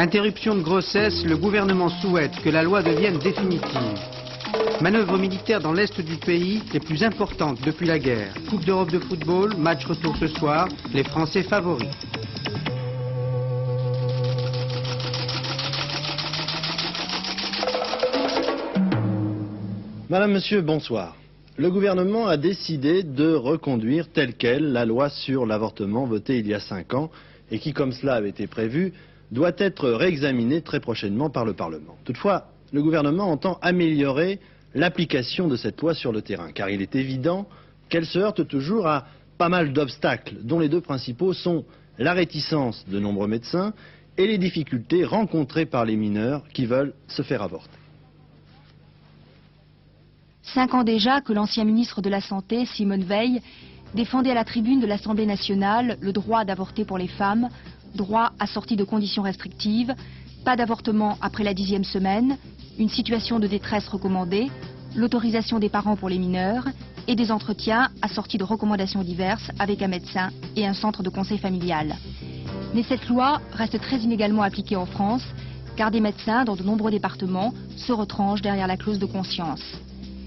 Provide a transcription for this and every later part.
Interruption de grossesse, le gouvernement souhaite que la loi devienne définitive. Manœuvres militaires dans l'est du pays, les plus importantes depuis la guerre. Coupe d'Europe de football, match retour ce soir, les Français favoris. Madame, Monsieur, bonsoir. Le gouvernement a décidé de reconduire telle quelle la loi sur l'avortement votée il y a 5 ans et qui, comme cela avait été prévu, doit être réexaminée très prochainement par le Parlement. Toutefois, le gouvernement entend améliorer l'application de cette loi sur le terrain, car il est évident qu'elle se heurte toujours à pas mal d'obstacles, dont les deux principaux sont la réticence de nombreux médecins et les difficultés rencontrées par les mineurs qui veulent se faire avorter. 5 ans déjà que l'ancien ministre de la Santé, Simone Veil, défendait à la tribune de l'Assemblée nationale le droit d'avorter pour les femmes, droit assorti de conditions restrictives, pas d'avortement après la 10e semaine, une situation de détresse recommandée, l'autorisation des parents pour les mineurs et des entretiens assortis de recommandations diverses avec un médecin et un centre de conseil familial. Mais cette loi reste très inégalement appliquée en France, car des médecins dans de nombreux départements se retranchent derrière la clause de conscience.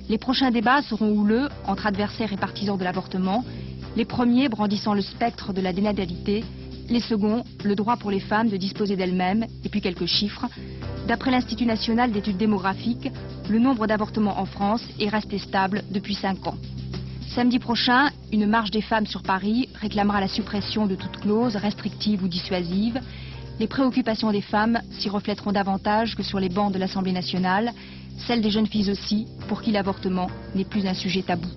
Les prochains débats seront houleux entre adversaires et partisans de l'avortement, les premiers brandissant le spectre de la dénatalité, les seconds le droit pour les femmes de disposer d'elles-mêmes, et puis quelques chiffres. D'après l'Institut national d'études démographiques, le nombre d'avortements en France est resté stable depuis 5 ans. Samedi prochain, une marche des femmes sur Paris réclamera la suppression de toute clause restrictive ou dissuasive. Les préoccupations des femmes s'y reflèteront davantage que sur les bancs de l'Assemblée nationale, celles des jeunes filles aussi, pour qui l'avortement n'est plus un sujet tabou.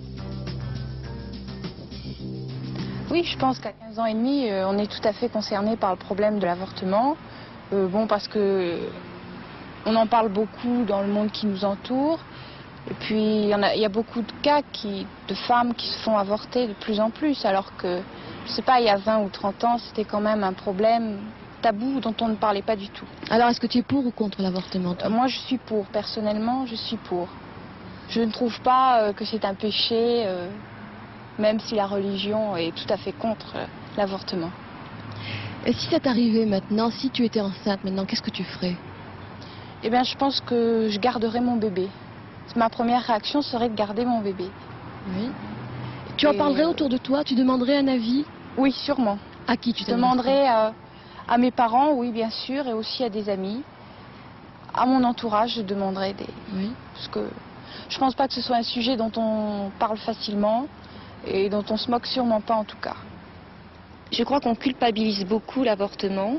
Oui, je pense qu'à 15 ans et demi, on est tout à fait concerné par le problème de l'avortement. Parce que on en parle beaucoup dans le monde qui nous entoure. Et puis, il y a beaucoup de cas de femmes qui se font avorter de plus en plus, alors que, je ne sais pas, il y a 20 ou 30 ans, c'était quand même un problème tabou dont on ne parlait pas du tout. Alors, est-ce que tu es pour ou contre l'avortement? Moi, je suis pour. Personnellement, je suis pour. Je ne trouve pas que c'est un péché, même si la religion est tout à fait contre l'avortement. Et si ça t'arrivait maintenant, si tu étais enceinte maintenant, qu'est-ce que tu ferais? Eh bien, je pense que je garderais mon bébé. Ma première réaction serait de garder mon bébé. Oui. Tu en parlerais autour de toi? Tu demanderais un avis? Oui, sûrement. À qui tu demanderais? À mes parents, oui, bien sûr, et aussi à des amis. À mon entourage, je demanderais des... Oui. Parce que je ne pense pas que ce soit un sujet dont on parle facilement et dont on se moque sûrement pas en tout cas. Je crois qu'on culpabilise beaucoup l'avortement.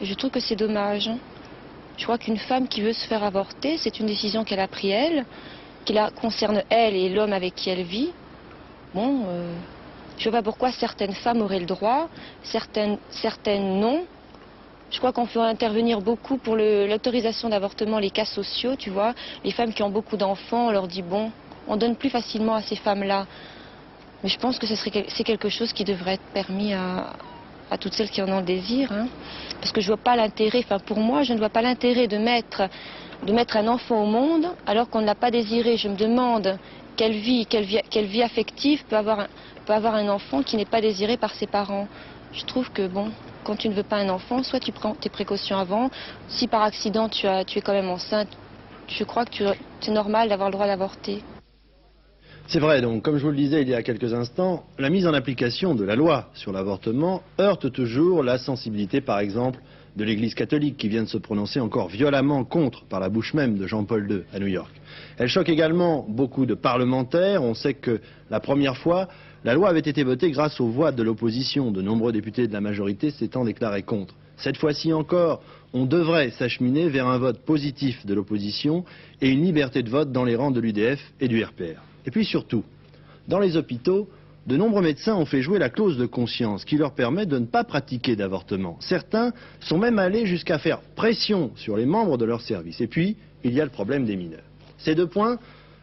Je trouve que c'est dommage. Je crois qu'une femme qui veut se faire avorter, c'est une décision qu'elle a prise elle, qui la concerne elle et l'homme avec qui elle vit. Bon, je ne vois pas pourquoi certaines femmes auraient le droit, certaines non. Je crois qu'on fait intervenir beaucoup pour l'autorisation d'avortement les cas sociaux, tu vois. Les femmes qui ont beaucoup d'enfants, on leur dit bon, on donne plus facilement à ces femmes-là. Mais je pense que c'est quelque chose qui devrait être permis à toutes celles qui en ont le désir. Hein. Parce que je vois pas l'intérêt, enfin pour moi, je ne vois pas l'intérêt de mettre un enfant au monde alors qu'on ne l'a pas désiré. Je me demande quelle vie affective peut avoir un enfant qui n'est pas désiré par ses parents. Je trouve que bon, quand tu ne veux pas un enfant, soit tu prends tes précautions avant. Si par accident tu es quand même enceinte, je crois que c'est normal d'avoir le droit d'avorter. C'est vrai, donc, comme je vous le disais il y a quelques instants, la mise en application de la loi sur l'avortement heurte toujours la sensibilité, par exemple, de l'Église catholique, qui vient de se prononcer encore violemment contre, par la bouche même de Jean-Paul II à New York. Elle choque également beaucoup de parlementaires. On sait que la première fois, la loi avait été votée grâce aux voix de l'opposition. De nombreux députés de la majorité s'étant déclarés contre. Cette fois-ci encore, on devrait s'acheminer vers un vote positif de l'opposition et une liberté de vote dans les rangs de l'UDF et du RPR. Et puis surtout, dans les hôpitaux, de nombreux médecins ont fait jouer la clause de conscience qui leur permet de ne pas pratiquer d'avortement. Certains sont même allés jusqu'à faire pression sur les membres de leur service. Et puis, il y a le problème des mineurs. Ces deux points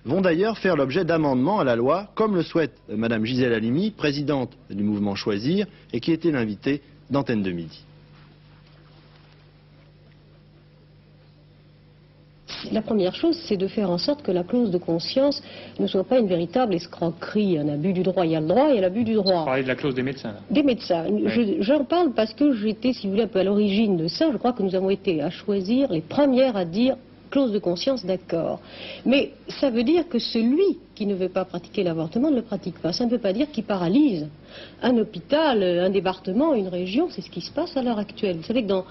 vont d'ailleurs faire l'objet d'amendements à la loi, comme le souhaite Mme Gisèle Halimi, présidente du mouvement Choisir, et qui était l'invitée d'Antenne de Midi. La première chose, c'est de faire en sorte que la clause de conscience ne soit pas une véritable escroquerie, un abus du droit. Il y a le droit et l'abus du droit. Vous parlez de la clause des médecins. Là. Des médecins. Oui. J'en parle parce que j'étais, si vous voulez, un peu à l'origine de ça. Je crois que nous avons été à choisir les premières à dire clause de conscience, d'accord. Mais ça veut dire que celui qui ne veut pas pratiquer l'avortement ne le pratique pas. Ça ne veut pas dire qu'il paralyse un hôpital, un département, une région. C'est ce qui se passe à l'heure actuelle. Vous savez que dans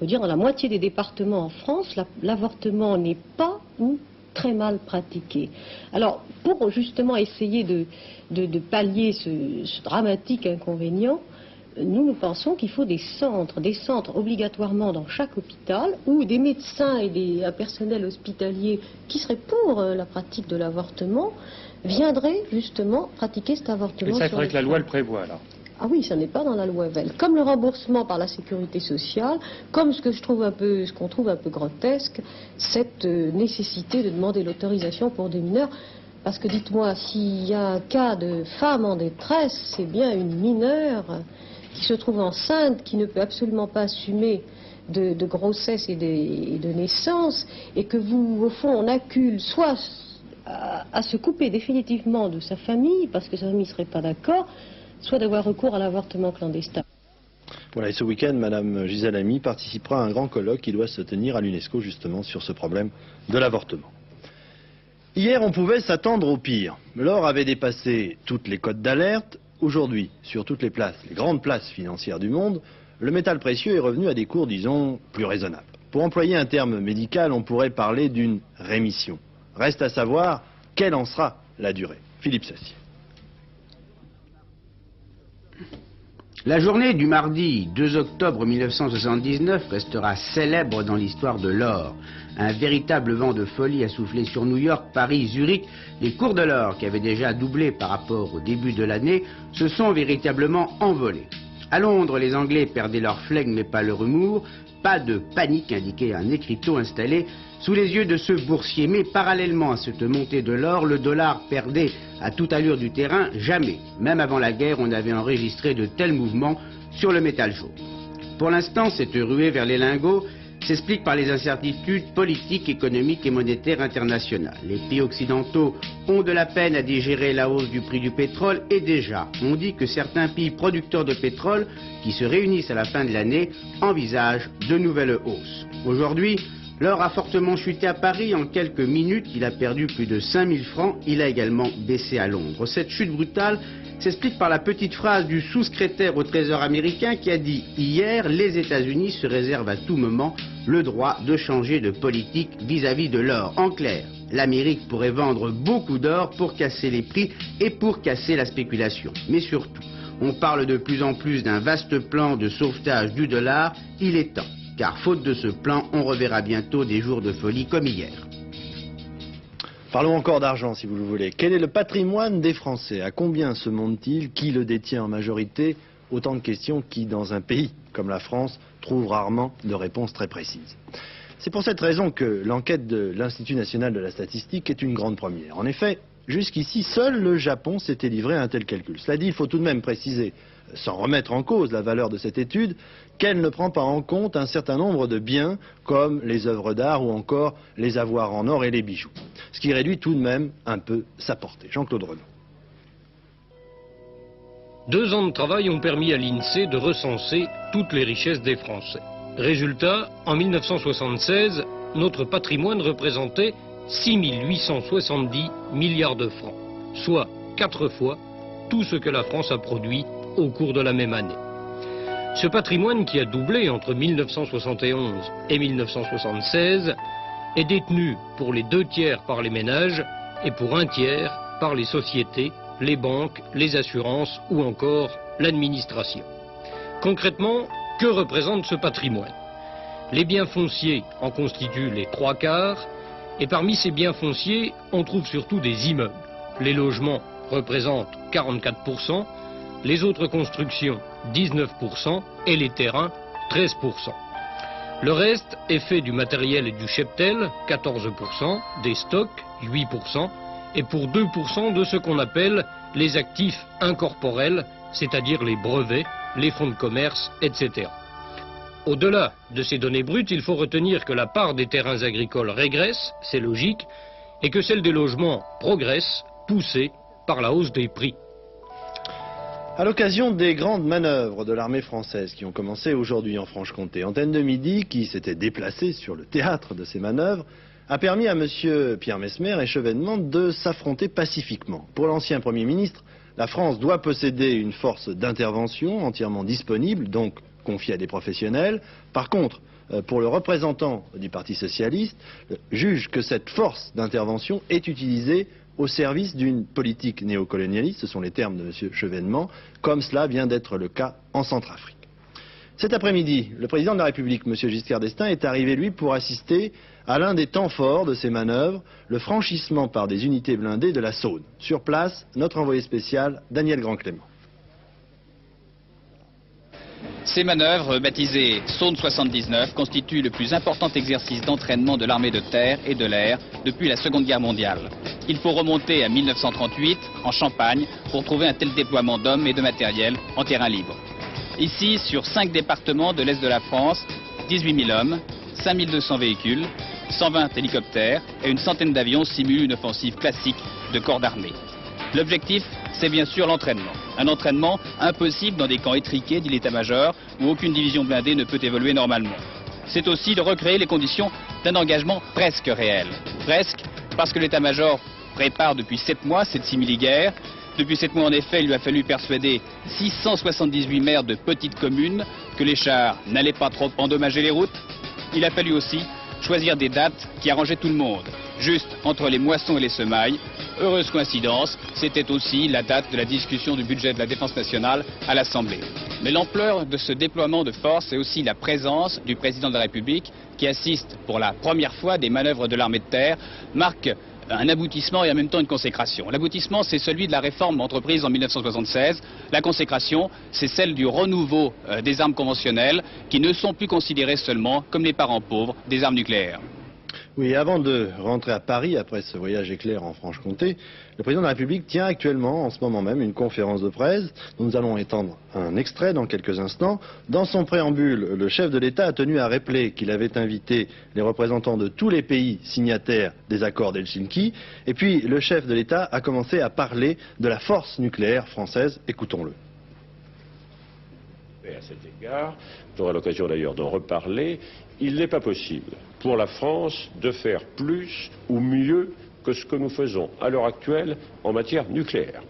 la moitié des départements en France, l'avortement n'est pas ou très mal pratiqué. Alors, pour justement essayer de pallier ce dramatique inconvénient, nous pensons qu'il faut des centres obligatoirement dans chaque hôpital où des médecins et un personnel hospitalier qui seraient pour la pratique de l'avortement viendraient justement pratiquer cet avortement. Et ça, il faudrait que la loi le prévoie alors. Ah oui, ça n'est pas dans la loi Veil. Comme le remboursement par la sécurité sociale, comme ce qu'on trouve un peu grotesque, cette nécessité de demander l'autorisation pour des mineurs. Parce que dites-moi, s'il y a un cas de femme en détresse, c'est bien une mineure qui se trouve enceinte, qui ne peut absolument pas assumer de grossesse et de naissance, et que vous, au fond, on accule soit à se couper définitivement de sa famille, parce que sa famille ne serait pas d'accord, soit d'avoir recours à l'avortement clandestin. Voilà, et ce week-end, Madame Gisèle Halimi participera à un grand colloque qui doit se tenir à l'UNESCO, justement, sur ce problème de l'avortement. Hier, on pouvait s'attendre au pire. L'or avait dépassé toutes les cotes d'alerte. Aujourd'hui, sur toutes les places, les grandes places financières du monde, le métal précieux est revenu à des cours, disons, plus raisonnables. Pour employer un terme médical, on pourrait parler d'une rémission. Reste à savoir quelle en sera la durée. Philippe Sassier. La journée du mardi 2 octobre 1979 restera célèbre dans l'histoire de l'or. Un véritable vent de folie a soufflé sur New York, Paris, Zurich. Les cours de l'or, qui avaient déjà doublé par rapport au début de l'année, se sont véritablement envolés. À Londres, les Anglais perdaient leur flegme mais pas leur humour. Pas de panique, indiquait un écriteau installé sous les yeux de ce boursier. Mais parallèlement à cette montée de l'or, le dollar perdait à toute allure du terrain. Jamais, même avant la guerre, on n'avait enregistré de tels mouvements sur le métal jaune. Pour l'instant, cette ruée vers les lingots s'explique par les incertitudes politiques, économiques et monétaires internationales. Les pays occidentaux ont de la peine à digérer la hausse du prix du pétrole et déjà, on dit que certains pays producteurs de pétrole qui se réunissent à la fin de l'année envisagent de nouvelles hausses. Aujourd'hui, l'or a fortement chuté à Paris. En quelques minutes, il a perdu plus de 5000 francs. Il a également baissé à Londres. Cette chute brutale s'explique par la petite phrase du sous-secrétaire au Trésor américain qui a dit hier « Les États-Unis se réservent à tout moment le droit de changer de politique vis-à-vis de l'or ». En clair, l'Amérique pourrait vendre beaucoup d'or pour casser les prix et pour casser la spéculation. Mais surtout, on parle de plus en plus d'un vaste plan de sauvetage du dollar. Il est temps, car faute de ce plan, on reverra bientôt des jours de folie comme hier. Parlons encore d'argent, si vous le voulez. Quel est le patrimoine des Français? À combien se monte-t-il? Qui le détient en majorité? Autant de questions qui, dans un pays comme la France, trouvent rarement de réponses très précises. C'est pour cette raison que l'enquête de l'Institut national de la statistique est une grande première. En effet, jusqu'ici, seul le Japon s'était livré à un tel calcul. Cela dit, il faut tout de même préciser, sans remettre en cause la valeur de cette étude, qu'elle ne prend pas en compte un certain nombre de biens comme les œuvres d'art ou encore les avoirs en or et les bijoux. Ce qui réduit tout de même un peu sa portée. Jean-Claude Renaud. 2 ans de travail ont permis à l'INSEE de recenser toutes les richesses des Français. Résultat, en 1976, notre patrimoine représentait 6 870 milliards de francs, soit 4 fois tout ce que la France a produit au cours de la même année. Ce patrimoine, qui a doublé entre 1971 et 1976, est détenu pour les 2/3 par les ménages et pour 1/3 par les sociétés, les banques, les assurances ou encore l'administration. Concrètement, que représente ce patrimoine? Les biens fonciers en constituent les 3/4, et parmi ces biens fonciers, on trouve surtout des immeubles. Les logements représentent 44%, les autres constructions 19% et les terrains 13%. Le reste est fait du matériel et du cheptel, 14%, des stocks, 8%, et pour 2% de ce qu'on appelle les actifs incorporels, c'est-à-dire les brevets, les fonds de commerce, etc. Au-delà de ces données brutes, il faut retenir que la part des terrains agricoles régresse, c'est logique, et que celle des logements progresse, poussée par la hausse des prix. À l'occasion des grandes manœuvres de l'armée française qui ont commencé aujourd'hui en Franche-Comté, Antenne de Midi, qui s'était déplacée sur le théâtre de ces manœuvres, a permis à M. Pierre Messmer et Chevènement de s'affronter pacifiquement. Pour l'ancien Premier ministre, la France doit posséder une force d'intervention entièrement disponible, donc confiée à des professionnels. Par contre, pour le représentant du Parti socialiste, juge que cette force d'intervention est utilisée au service d'une politique néocolonialiste, ce sont les termes de M. Chevènement, comme cela vient d'être le cas en Centrafrique. Cet après-midi, le président de la République, M. Giscard d'Estaing, est arrivé, lui, pour assister à l'un des temps forts de ces manœuvres, le franchissement par des unités blindées de la Saône. Sur place, notre envoyé spécial, Daniel Grand-Clément. Ces manœuvres, baptisées Saône 79, constituent le plus important exercice d'entraînement de l'armée de terre et de l'air depuis la Seconde Guerre mondiale. Il faut remonter à 1938, en Champagne, pour trouver un tel déploiement d'hommes et de matériel en terrain libre. Ici, sur 5 départements de l'Est de la France, 18 000 hommes, 5 200 véhicules, 120 hélicoptères et une centaine d'avions simulent une offensive classique de corps d'armée. L'objectif, c'est bien sûr l'entraînement. Un entraînement impossible dans des camps étriqués, dit l'état-major, où aucune division blindée ne peut évoluer normalement. C'est aussi de recréer les conditions d'un engagement presque réel. Presque, parce que l'état-major prépare depuis 7 mois cette simili-guerre. Depuis 7 mois, en effet, il lui a fallu persuader 678 maires de petites communes que les chars n'allaient pas trop endommager les routes. Il a fallu aussi choisir des dates qui arrangeaient tout le monde, juste entre les moissons et les semailles. Heureuse coïncidence, c'était aussi la date de la discussion du budget de la défense nationale à l'Assemblée. Mais l'ampleur de ce déploiement de force est aussi la présence du président de la République qui assiste pour la première fois des manœuvres de l'armée de terre, marque un aboutissement et en même temps une consécration. L'aboutissement, c'est celui de la réforme entreprise en 1976. La consécration, c'est celle du renouveau des armes conventionnelles qui ne sont plus considérées seulement comme les parents pauvres des armes nucléaires. Oui, avant de rentrer à Paris, après ce voyage éclair en Franche-Comté, le président de la République tient actuellement, en ce moment même, une conférence de presse dont nous allons étendre un extrait dans quelques instants. Dans son préambule, le chef de l'État a tenu à rappeler qu'il avait invité les représentants de tous les pays signataires des accords d'Helsinki. Et puis, le chef de l'État a commencé à parler de la force nucléaire française. Écoutons-le. Et à cet égard, j'aurai l'occasion d'ailleurs d'en reparler, il n'est pas possible pour la France de faire plus ou mieux que ce que nous faisons à l'heure actuelle en matière nucléaire.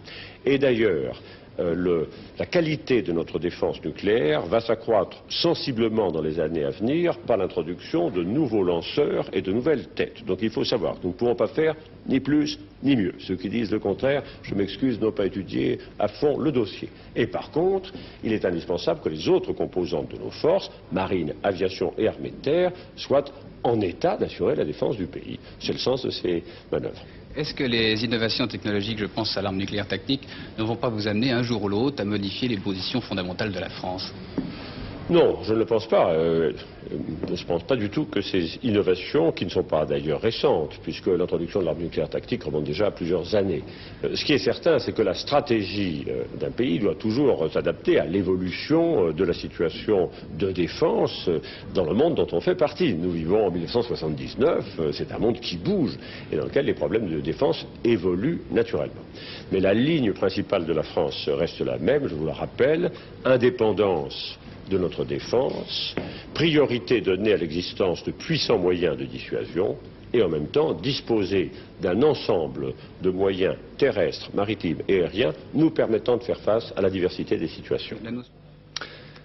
Et d'ailleurs, la qualité de notre défense nucléaire va s'accroître sensiblement dans les années à venir par l'introduction de nouveaux lanceurs et de nouvelles têtes. Donc il faut savoir que nous ne pouvons pas faire ni plus ni mieux. Ceux qui disent le contraire, je m'excuse, n'ont pas étudié à fond le dossier. Et par contre, il est indispensable que les autres composantes de nos forces, marine, aviation et armée de terre, soient en état d'assurer la défense du pays. C'est le sens de ces manœuvres. Est-ce que les innovations technologiques, je pense à l'arme nucléaire tactique, ne vont pas vous amener un jour ou l'autre à modifier les positions fondamentales de la France ? Non, je ne le pense pas. Je ne pense pas du tout que ces innovations, qui ne sont pas d'ailleurs récentes, puisque l'introduction de l'arme nucléaire tactique remonte déjà à plusieurs années. Ce qui est certain, c'est que la stratégie d'un pays doit toujours s'adapter à l'évolution de la situation de défense dans le monde dont on fait partie. Nous vivons en 1979, c'est un monde qui bouge et dans lequel les problèmes de défense évoluent naturellement. Mais la ligne principale de la France reste la même, je vous la rappelle, indépendance de notre défense, priorité donnée à l'existence de puissants moyens de dissuasion et en même temps disposer d'un ensemble de moyens terrestres, maritimes et aériens nous permettant de faire face à la diversité des situations.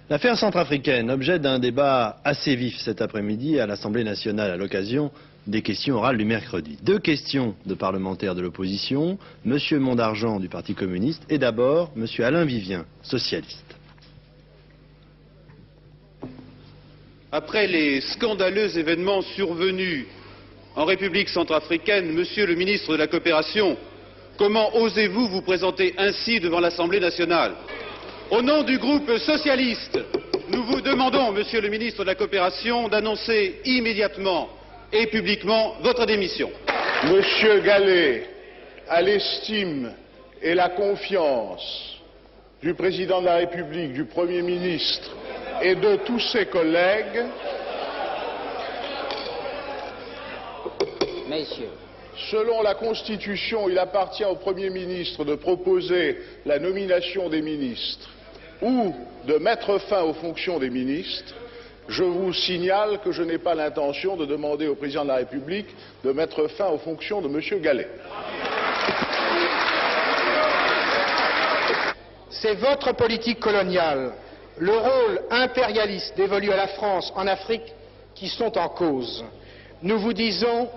L'affaire centrafricaine, objet d'un débat assez vif cet après-midi à l'Assemblée nationale à l'occasion des questions orales du mercredi. 2 questions de parlementaires de l'opposition, M. Mondargent du Parti communiste et d'abord M. Alain Vivien, socialiste. Après les scandaleux événements survenus en République centrafricaine, Monsieur le ministre de la Coopération, comment osez-vous vous présenter ainsi devant l'Assemblée nationale? Au nom du groupe socialiste, nous vous demandons, Monsieur le ministre de la Coopération, d'annoncer immédiatement et publiquement votre démission. Monsieur Gallet, à l'estime et la confiance du Président de la République, du Premier ministre et de tous ses collègues. Messieurs. Selon la Constitution, il appartient au Premier ministre de proposer la nomination des ministres ou de mettre fin aux fonctions des ministres. Je vous signale que je n'ai pas l'intention de demander au Président de la République de mettre fin aux fonctions de M. Gallet. C'est votre politique coloniale, le rôle impérialiste dévolu à la France en Afrique qui sont en cause. Nous vous disons,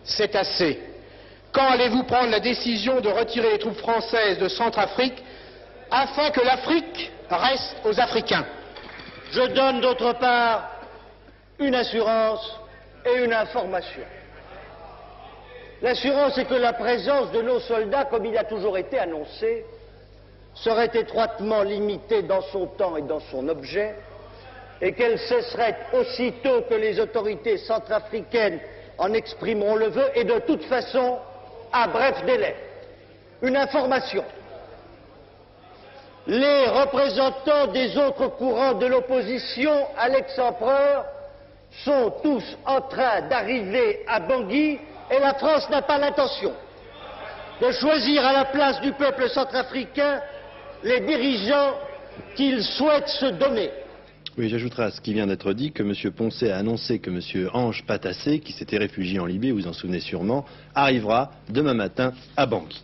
c'est assez. Quand allez-vous prendre la décision de retirer les troupes françaises de Centrafrique afin que l'Afrique reste aux Africains? Je donne d'autre part une assurance et une information. L'assurance est que la présence de nos soldats, comme il a toujours été annoncé, serait étroitement limitée dans son temps et dans son objet, et qu'elle cesserait aussitôt que les autorités centrafricaines en exprimeront le vœu, et de toute façon, à bref délai. Une information. Les représentants des autres courants de l'opposition à l'ex-empereur sont tous en train d'arriver à Bangui, et la France n'a pas l'intention de choisir à la place du peuple centrafricain les dirigeants qu'il souhaite se donner. Oui, j'ajouterai à ce qui vient d'être dit que M. Poncet a annoncé que M. Ange Patassé, qui s'était réfugié en Libye, vous vous en souvenez sûrement, arrivera demain matin à Bangui.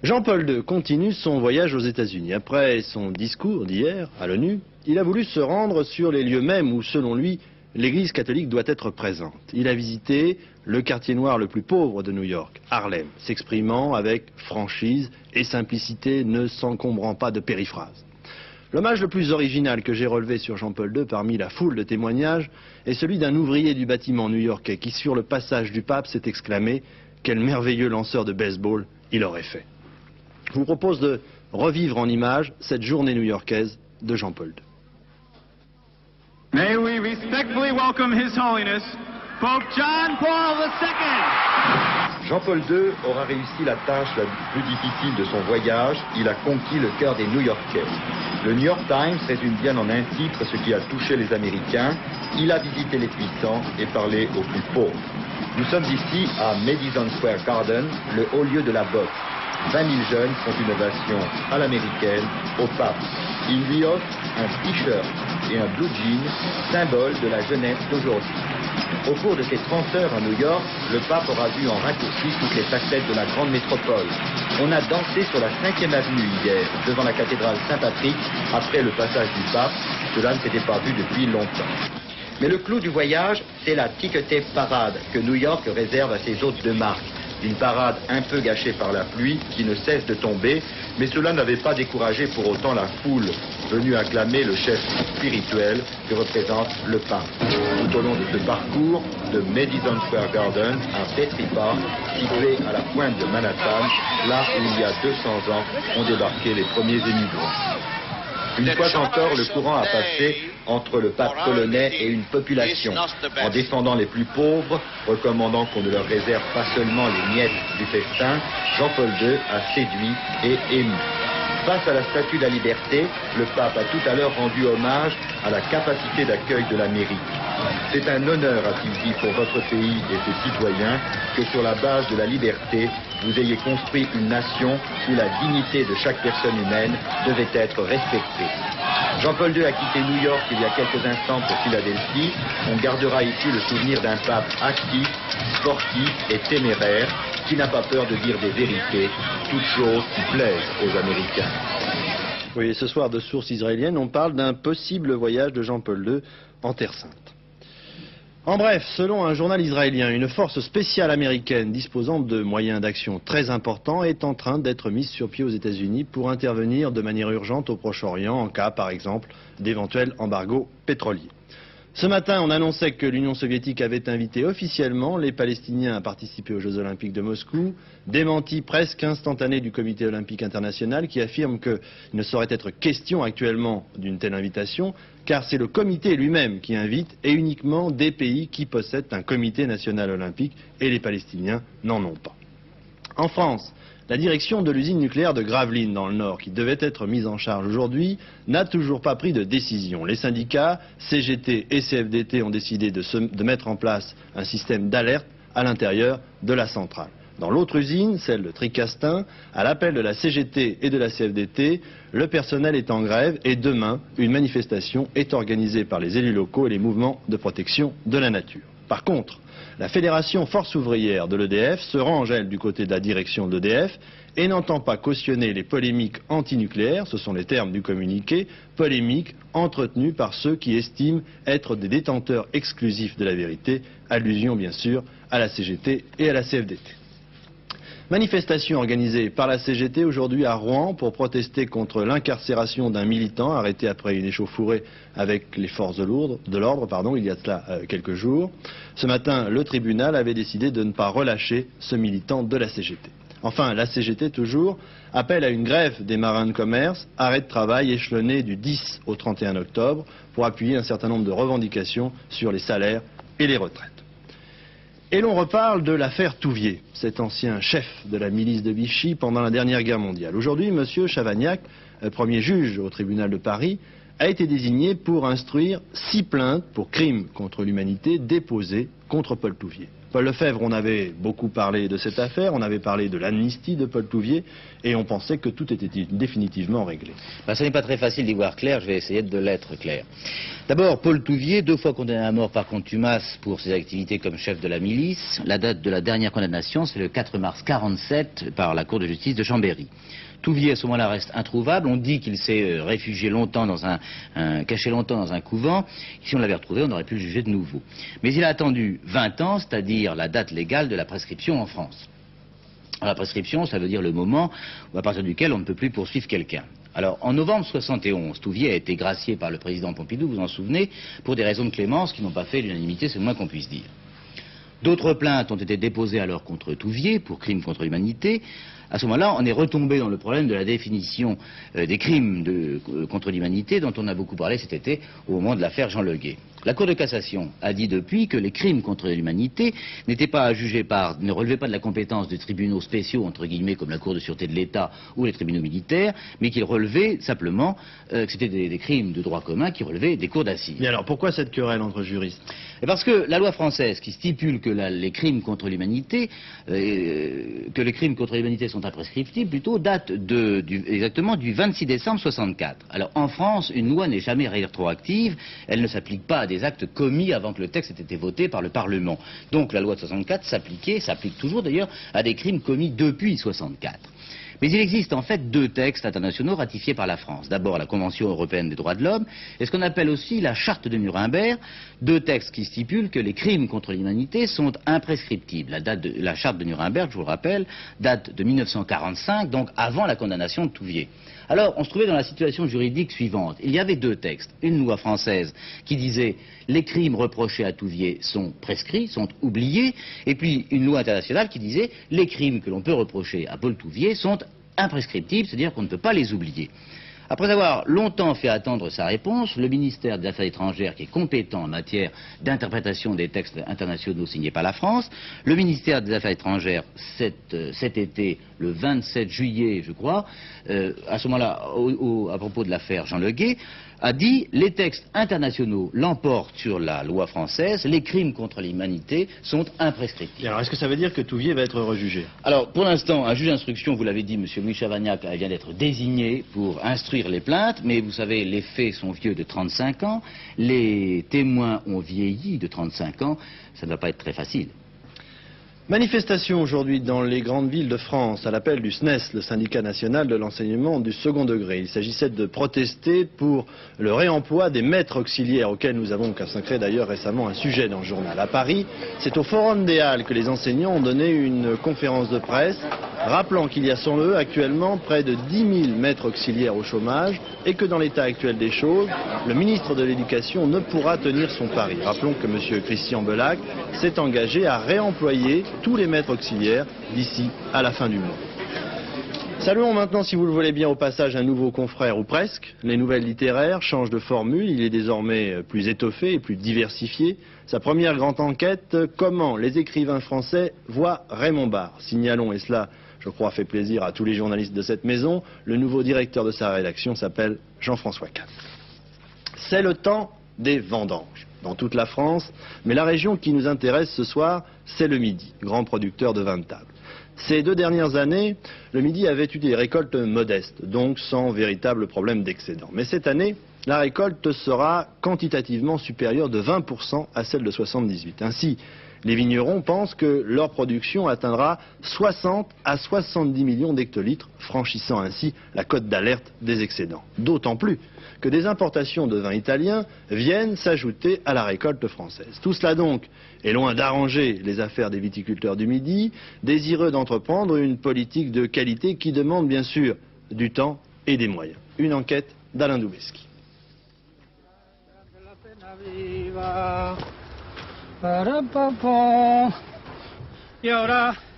Jean-Paul II continue son voyage aux États-Unis. Après son discours d'hier à l'ONU, il a voulu se rendre sur les lieux mêmes où, selon lui, l'Église catholique doit être présente. Il a visité le quartier noir le plus pauvre de New York, Harlem, s'exprimant avec franchise et simplicité, ne s'encombrant pas de périphrases. L'hommage le plus original que j'ai relevé sur Jean-Paul II parmi la foule de témoignages est celui d'un ouvrier du bâtiment new-yorkais qui, sur le passage du pape, s'est exclamé « Quel merveilleux lanceur de baseball il aurait fait ». Je vous propose de revivre en images cette journée new-yorkaise de Jean-Paul II. May we respectfully welcome His Holiness, Pope John Paul II. Jean-Paul II aura réussi la tâche la plus difficile de son voyage. Il a conquis le cœur des New-Yorkais. Le New York Times résume bien en un titre ce qui a touché les Américains. Il a visité les puissants et parlé aux plus pauvres. Nous sommes ici à Madison Square Garden, le haut lieu de la boxe. 20 000 jeunes font une ovation à l'américaine au pape. Ils lui offrent un t-shirt et un blue jean, symbole de la jeunesse d'aujourd'hui. Au cours de ces 30 heures à New York, le pape aura vu en raccourci toutes les facettes de la grande métropole. On a dansé sur la 5e avenue hier, devant la cathédrale Saint-Patrick, après le passage du pape. Cela ne s'était pas vu depuis longtemps. Mais le clou du voyage, c'est la ticketed parade que New York réserve à ses hôtes de marque. Une parade un peu gâchée par la pluie qui ne cesse de tomber, mais cela n'avait pas découragé pour autant la foule venue acclamer le chef spirituel que représente le pape. Tout au long de ce parcours, de Madison Square Garden à Battery Park, situé à la pointe de Manhattan, là où il y a 200 ans ont débarqué les premiers émigrants. Une fois encore, le courant a passé entre le pape polonais et une population, en défendant les plus pauvres, recommandant qu'on ne leur réserve pas seulement les miettes du festin. Jean-Paul II a séduit et ému. Face à la Statue de la Liberté, le pape a tout à l'heure rendu hommage à la capacité d'accueil de l'Amérique. C'est un honneur, a-t-il dit, pour votre pays et ses citoyens que sur la base de la liberté, vous ayez construit une nation où la dignité de chaque personne humaine devait être respectée. Jean-Paul II a quitté New York il y a quelques instants pour Philadelphie. On gardera ici le souvenir d'un pape actif, sportif et téméraire qui n'a pas peur de dire des vérités, toutes choses qui plaisent aux Américains. Oui, et ce soir, de sources israéliennes, on parle d'un possible voyage de Jean-Paul II en Terre Sainte. En bref, selon un journal israélien, une force spéciale américaine disposant de moyens d'action très importants est en train d'être mise sur pied aux États-Unis pour intervenir de manière urgente au Proche-Orient en cas, par exemple, d'éventuels embargos pétroliers. Ce matin, on annonçait que l'Union soviétique avait invité officiellement les Palestiniens à participer aux Jeux Olympiques de Moscou, démenti presque instantané du Comité Olympique International qui affirme qu'il ne saurait être question actuellement d'une telle invitation, car c'est le comité lui-même qui invite et uniquement des pays qui possèdent un comité national olympique et les Palestiniens n'en ont pas. En France, la direction de l'usine nucléaire de Gravelines dans le Nord, qui devait être mise en charge aujourd'hui, n'a toujours pas pris de décision. Les syndicats, CGT et CFDT, ont décidé de mettre en place un système d'alerte à l'intérieur de la centrale. Dans l'autre usine, celle de Tricastin, à l'appel de la CGT et de la CFDT, le personnel est en grève et demain, une manifestation est organisée par les élus locaux et les mouvements de protection de la nature. Par contre, la Fédération Force Ouvrière de l'EDF se range, elle, du côté de la direction de l'EDF et n'entend pas cautionner les polémiques antinucléaires, ce sont les termes du communiqué, polémiques entretenues par ceux qui estiment être des détenteurs exclusifs de la vérité, allusion bien sûr à la CGT et à la CFDT. Manifestation organisée par la CGT aujourd'hui à Rouen pour protester contre l'incarcération d'un militant arrêté après une échauffourée avec les forces de l'ordre, il y a cela quelques jours. Ce matin, le tribunal avait décidé de ne pas relâcher ce militant de la CGT. Enfin, la CGT toujours appelle à une grève des marins de commerce, arrêt de travail échelonné du 10 au 31 octobre pour appuyer un certain nombre de revendications sur les salaires et les retraites. Et l'on reparle de l'affaire Touvier, cet ancien chef de la milice de Vichy pendant la dernière guerre mondiale. Aujourd'hui, M. Chavagnac, premier juge au tribunal de Paris, a été désigné pour instruire 6 plaintes pour crimes contre l'humanité déposées contre Paul Touvier. Paul Lefebvre, on avait beaucoup parlé de cette affaire, on avait parlé de l'amnistie de Paul Touvier et on pensait que tout était définitivement réglé. Ce n'est pas très facile d'y voir clair, je vais essayer de l'être clair. D'abord, Paul Touvier, 2 fois condamné à mort par contumace pour ses activités comme chef de la milice. La date de la dernière condamnation, c'est le 4 mars 1947 par la Cour de justice de Chambéry. Touvier, à ce moment-là, reste introuvable. On dit qu'il s'est réfugié longtemps caché longtemps dans un couvent. Si on l'avait retrouvé, on aurait pu le juger de nouveau. Mais il a attendu 20 ans, c'est-à-dire la date légale de la prescription en France. Alors, la prescription, ça veut dire le moment à partir duquel on ne peut plus poursuivre quelqu'un. Alors, en novembre 71, Touvier a été gracié par le président Pompidou, vous vous en souvenez, pour des raisons de clémence qui n'ont pas fait l'unanimité, c'est le moins qu'on puisse dire. D'autres plaintes ont été déposées alors contre Touvier pour crimes contre l'humanité. À ce moment-là, on est retombé dans le problème de la définition des crimes contre l'humanité dont on a beaucoup parlé cet été au moment de l'affaire Jean Le Gay. La Cour de cassation a dit depuis que les crimes contre l'humanité n'étaient pas à juger ne relevaient pas de la compétence des tribunaux spéciaux, entre guillemets, comme la Cour de sûreté de l'État ou les tribunaux militaires, mais qu'ils relevaient simplement que c'était des crimes de droit commun qui relevaient des cours d'assises. Mais alors, pourquoi cette querelle entre juristes? Parce que la loi française qui stipule que les crimes contre l'humanité, sont imprescriptibles, plutôt date exactement du 26 décembre 64. Alors en France, une loi n'est jamais rétroactive, elle ne s'applique pas à des actes commis avant que le texte ait été voté par le Parlement. Donc la loi de 64 s'applique toujours d'ailleurs à des crimes commis depuis 64. Mais il existe en fait 2 textes internationaux ratifiés par la France. D'abord la Convention européenne des droits de l'homme et ce qu'on appelle aussi la Charte de Nuremberg, 2 textes qui stipulent que les crimes contre l'humanité sont imprescriptibles. La Charte de Nuremberg, je vous le rappelle, date de 1945, donc avant la condamnation de Touvier. Alors, on se trouvait dans la situation juridique suivante. Il y avait 2 textes. Une loi française qui disait les crimes reprochés à Touvier sont prescrits, sont oubliés, et puis une loi internationale qui disait les crimes que l'on peut reprocher à Paul Touvier sont imprescriptibles, c'est-à-dire qu'on ne peut pas les oublier. Après avoir longtemps fait attendre sa réponse, le ministère des Affaires étrangères, qui est compétent en matière d'interprétation des textes internationaux signés par la France, le ministère des Affaires étrangères, cet été, le 27 juillet, je crois, à ce moment-là, à propos de l'affaire Jean Le Gay, a dit les textes internationaux l'emportent sur la loi française, les crimes contre l'humanité sont imprescriptibles. Et alors, est-ce que ça veut dire que Touvier va être rejugé? Alors, pour l'instant, un juge d'instruction, vous l'avez dit, M. Louis Chavagnac, vient d'être désigné pour instruire les plaintes, mais vous savez, les faits sont vieux de 35 ans, les témoins ont vieilli de 35 ans, ça ne va pas être très facile. Manifestation aujourd'hui dans les grandes villes de France à l'appel du SNES, le syndicat national de l'enseignement du second degré. Il s'agissait de protester pour le réemploi des maîtres auxiliaires auxquels nous avons consacré d'ailleurs récemment un sujet dans le journal. À Paris, c'est au Forum des Halles que les enseignants ont donné une conférence de presse rappelant qu'il y a sans eux actuellement près de 10 000 maîtres auxiliaires au chômage et que dans l'état actuel des choses, le ministre de l'Éducation ne pourra tenir son pari. Rappelons que M. Christian Belac s'est engagé à réemployer tous les maîtres auxiliaires d'ici à la fin du mois. Saluons maintenant, si vous le voulez bien, au passage un nouveau confrère, ou presque. Les nouvelles littéraires changent de formule, il est désormais plus étoffé et plus diversifié. Sa première grande enquête, comment les écrivains français voient Raymond Barre. Signalons, et cela je crois, fait plaisir à tous les journalistes de cette maison. Le nouveau directeur de sa rédaction s'appelle Jean-François Casse. C'est le temps des vendanges dans toute la France, mais la région qui nous intéresse ce soir, c'est le Midi, grand producteur de vin de table. Ces 2 dernières années, le Midi avait eu des récoltes modestes, donc sans véritable problème d'excédent. Mais cette année, la récolte sera quantitativement supérieure de 20% à celle de 78. Ainsi, les vignerons pensent que leur production atteindra 60 à 70 millions d'hectolitres, franchissant ainsi la cote d'alerte des excédents. D'autant plus que des importations de vins italiens viennent s'ajouter à la récolte française. Tout cela donc est loin d'arranger les affaires des viticulteurs du Midi, désireux d'entreprendre une politique de qualité qui demande bien sûr du temps et des moyens. Une enquête d'Alain Doubeski.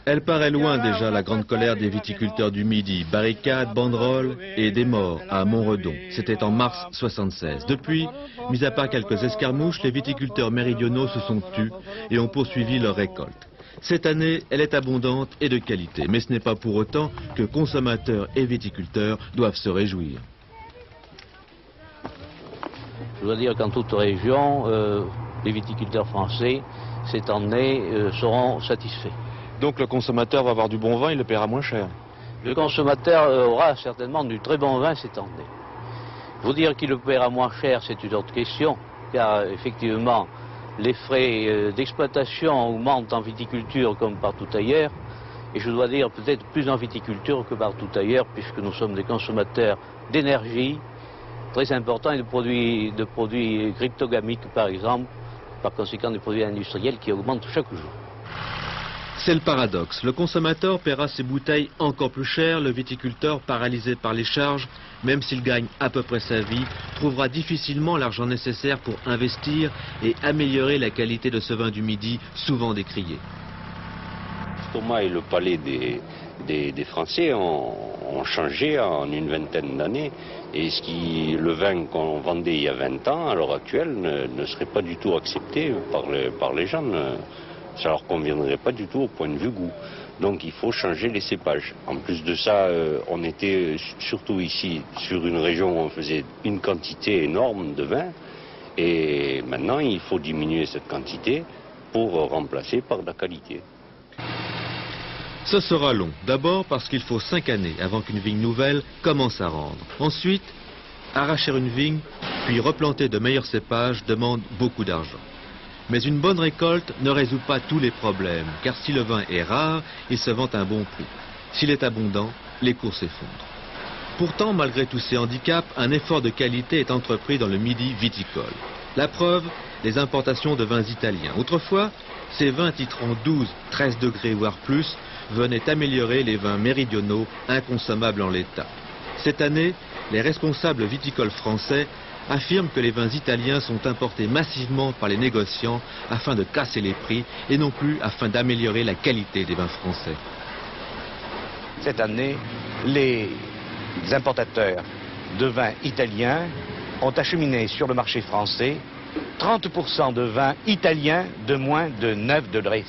Elle paraît loin déjà, la grande colère des viticulteurs du Midi. Barricades, banderoles et des morts à Montredon. C'était en mars 76. Depuis, mis à part quelques escarmouches, les viticulteurs méridionaux se sont tus et ont poursuivi leur récolte. Cette année, elle est abondante et de qualité. Mais ce n'est pas pour autant que consommateurs et viticulteurs doivent se réjouir. Je dois dire qu'en toute région, les viticulteurs français, cette année, seront satisfaits. Donc le consommateur va avoir du bon vin, il le paiera moins cher. Le consommateur aura certainement du très bon vin cette année. Vous dire qu'il le paiera moins cher, c'est une autre question, car effectivement, les frais d'exploitation augmentent en viticulture comme partout ailleurs, et je dois dire peut-être plus en viticulture que partout ailleurs, puisque nous sommes des consommateurs d'énergie très importants et de produits cryptogamiques par exemple, par conséquent des produits industriels qui augmentent chaque jour. C'est le paradoxe. Le consommateur paiera ses bouteilles encore plus cher. Le viticulteur, paralysé par les charges, même s'il gagne à peu près sa vie, trouvera difficilement l'argent nécessaire pour investir et améliorer la qualité de ce vin du Midi, souvent décrié. L'estomac et le palais des Français ont changé en une vingtaine d'années. Et le vin qu'on vendait il y a 20 ans, à l'heure actuelle, ne serait pas du tout accepté par les gens. Ça leur conviendrait pas du tout au point de vue goût. Donc il faut changer les cépages. En plus de ça, on était surtout ici sur une région où on faisait une quantité énorme de vin. Et maintenant, il faut diminuer cette quantité pour remplacer par de la qualité. Ce sera long. D'abord parce qu'il faut 5 années avant qu'une vigne nouvelle commence à rendre. Ensuite, arracher une vigne, puis replanter de meilleurs cépages demande beaucoup d'argent. Mais une bonne récolte ne résout pas tous les problèmes, car si le vin est rare, il se vend à un bon prix. S'il est abondant, les cours s'effondrent. Pourtant, malgré tous ces handicaps, un effort de qualité est entrepris dans le Midi viticole. La preuve, les importations de vins italiens. Autrefois, ces vins titrant 12, 13 degrés voire plus, venaient améliorer les vins méridionaux inconsommables en l'état. Cette année, les responsables viticoles français affirment que les vins italiens sont importés massivement par les négociants afin de casser les prix et non plus afin d'améliorer la qualité des vins français. Cette année, les importateurs de vins italiens ont acheminé sur le marché français 30% de vins italiens de moins de 9,5 degrés.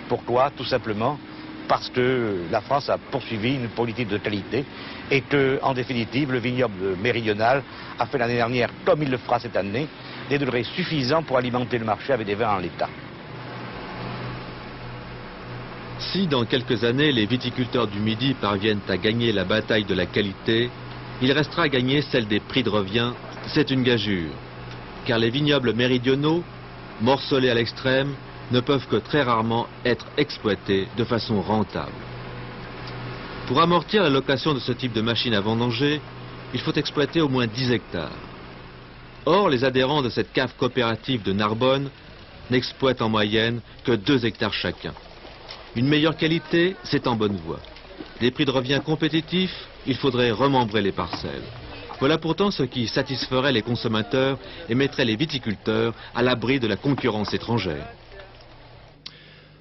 Pourquoi? Tout simplement parce que la France a poursuivi une politique de qualité et que, en définitive, le vignoble méridional a fait l'année dernière, comme il le fera cette année, des degrés suffisants pour alimenter le marché avec des vins en l'état. Si dans quelques années les viticulteurs du Midi parviennent à gagner la bataille de la qualité, il restera à gagner celle des prix de revient. C'est une gageure, car les vignobles méridionaux, morcelés à l'extrême, ne peuvent que très rarement être exploités de façon rentable. Pour amortir la location de ce type de machine à vendanger, il faut exploiter au moins 10 hectares. Or, les adhérents de cette cave coopérative de Narbonne n'exploitent en moyenne que 2 hectares chacun. Une meilleure qualité, c'est en bonne voie. Des prix de revient compétitifs, il faudrait remembrer les parcelles. Voilà pourtant ce qui satisferait les consommateurs et mettrait les viticulteurs à l'abri de la concurrence étrangère.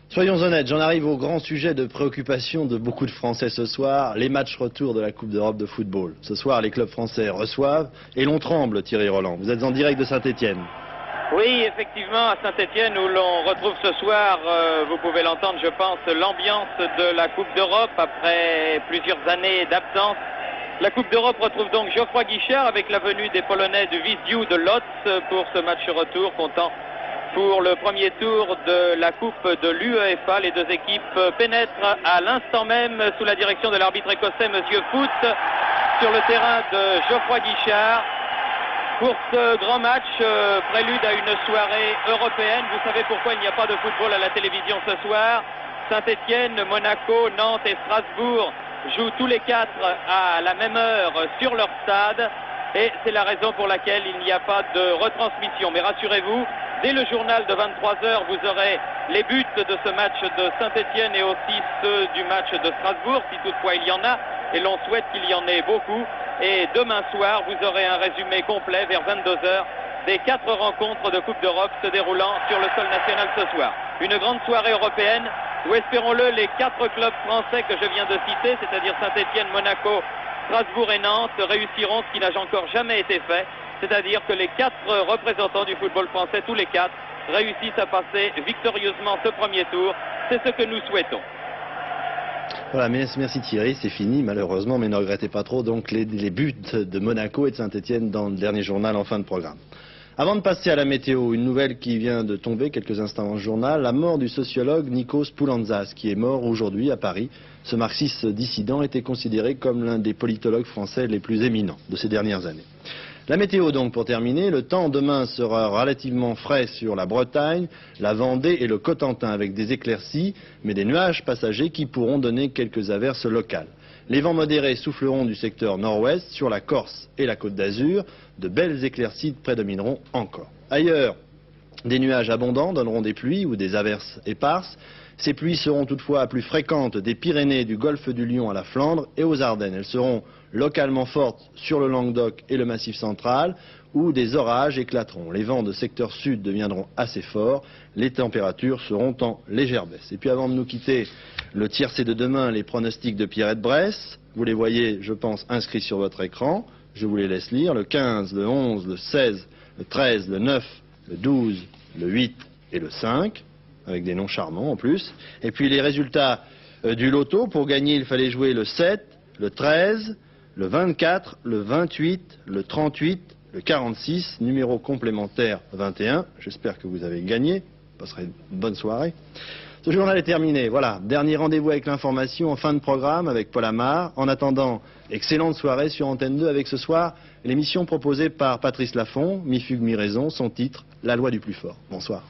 Soyons honnêtes, j'en arrive au grand sujet de préoccupation de beaucoup de Français ce soir, les matchs retour de la Coupe d'Europe de football. Ce soir, les clubs français reçoivent et l'on tremble, Thierry Roland. Vous êtes en direct de Saint-Étienne. Oui, effectivement, à Saint-Étienne, où l'on retrouve ce soir, vous pouvez l'entendre, je pense, l'ambiance de la Coupe d'Europe après plusieurs années d'absence. La Coupe d'Europe retrouve donc Geoffroy Guichard avec la venue des Polonais du Wisła de Łódź pour ce match retour, comptant pour le premier tour de la Coupe de l'UEFA. Les deux équipes pénètrent à l'instant même sous la direction de l'arbitre écossais, Monsieur Foot, sur le terrain de Geoffroy Guichard. Pour ce grand match, prélude à une soirée européenne. Vous savez pourquoi il n'y a pas de football à la télévision ce soir? Saint-Étienne, Monaco, Nantes et Strasbourg jouent tous les quatre à la même heure sur leur stade. Et c'est la raison pour laquelle il n'y a pas de retransmission. Mais rassurez-vous, dès le journal de 23 h, vous aurez les buts de ce match de Saint-Étienne et aussi ceux du match de Strasbourg, si toutefois il y en a. Et l'on souhaite qu'il y en ait beaucoup. Et demain soir, vous aurez un résumé complet vers 22 h des 4 rencontres de Coupe d'Europe se déroulant sur le sol national ce soir. Une grande soirée européenne où, espérons-le, les 4 clubs français que je viens de citer, c'est-à-dire Saint-Étienne, Monaco, Strasbourg et Nantes, réussiront ce qui n'a encore jamais été fait, c'est-à-dire que les 4 représentants du football français, tous les 4, réussissent à passer victorieusement ce premier tour. C'est ce que nous souhaitons. Voilà, merci Thierry, c'est fini malheureusement, mais ne regrettez pas trop donc les buts de Monaco et de Saint-Étienne dans le dernier journal en fin de programme. Avant de passer à la météo, une nouvelle qui vient de tomber quelques instants dans le journal, la mort du sociologue Nikos Poulantzas, qui est mort aujourd'hui à Paris. Ce marxiste dissident était considéré comme l'un des politologues français les plus éminents de ces dernières années. La météo donc pour terminer, le temps demain sera relativement frais sur la Bretagne, la Vendée et le Cotentin avec des éclaircies, mais des nuages passagers qui pourront donner quelques averses locales. Les vents modérés souffleront du secteur nord-ouest sur la Corse et la Côte d'Azur. De belles éclaircies prédomineront encore. Ailleurs, des nuages abondants donneront des pluies ou des averses éparses. Ces pluies seront toutefois plus fréquentes des Pyrénées, du golfe du Lion à la Flandre et aux Ardennes. Elles seront localement fortes sur le Languedoc et le Massif central, où des orages éclateront. Les vents de secteur sud deviendront assez forts. Les températures seront en légère baisse. Et puis avant de nous quitter, le tiercé de demain, les pronostics de Pierrette Bresse. Vous les voyez, je pense, inscrits sur votre écran. Je vous les laisse lire. Le 15, le 11, le 16, le 13, le 9, le 12, le 8 et le 5. Avec des noms charmants en plus. Et puis les résultats du loto. Pour gagner, il fallait jouer le 7, le 13, le 24, le 28, le 38, le 46, numéro complémentaire 21. J'espère que vous avez gagné. Passerez une bonne soirée. Ce journal est terminé. Voilà, dernier rendez-vous avec l'information en fin de programme avec Paul Amar. En attendant, excellente soirée sur Antenne 2 avec ce soir l'émission proposée par Patrice Laffont, mi-fugue, mi-raison, son titre, La loi du plus fort. Bonsoir.